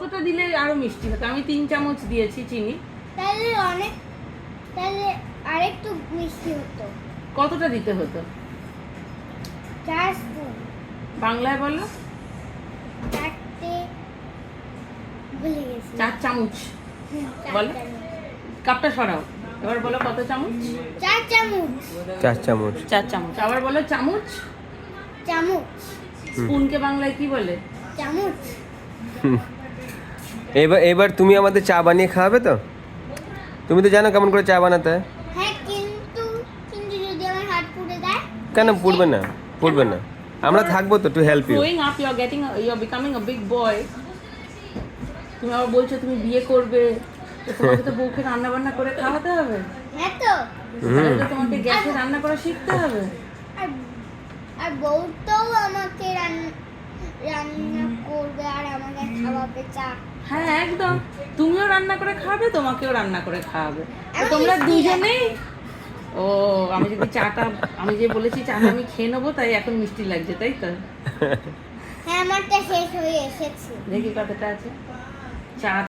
কতটা দিলে আরো মিষ্টি হতো? আমি 3 চামচ দিয়েছি চিনি। তাহলে আরেকটু মিষ্টি হতো। কতটা দিতে হতো? 4 স্পুন। বাংলায় বলো। 4টে ভুলে গেছি। 4 চামচ। বলো। কাপটা সরাও। এবার বলো কত চামচ? 4 চামচ। 4 চামচ। 4 চামচ। আবার বলো চামচ। চামচ। স্পুনকে বাংলায় কি বলে? চামচ। এবার তুমি আমাদের চা বানিয়ে খাওয়াবে তো? তুমি তো জানো কেমন করে চা বানাতে হয়। হ্যাঁ, কিন্তু যদি আমার হাত পুড়ে দেয়? কেন পুড়বে না? পুড়বে না, আমরা থাকবো তো to help you. Growing up you are becoming a big boy. তুমি আবার বলছো তুমি বিয়ে করবে, তো তোমাকে তো বউকে রান্না বান্না করে খাওয়াতে হবে। হ্যাঁ তো। তাহলে তো তোমাকে গ্যাসে রান্না করা শিখতে হবে। আর বউটাও আমাকে রান্না করবে আর আমাকে খাওয়াবে চা। হ্যাঁ একদম, তুমিও রান্না করে খাওয়াবে, তোমাকেও রান্না করে খাওয়াবে। তো আমি তোমরা মিষ্টি দুজনেই। ও, আমি যদি চাটা, আমি যে বলেছি চাটা আমি খেয়ে নেবো, তাই এখন মিষ্টি লাগছে, তাই তো? হ্যাঁ, আমারটা শেষ হয়ে এসেছে। দেখি কতটা আছে চা।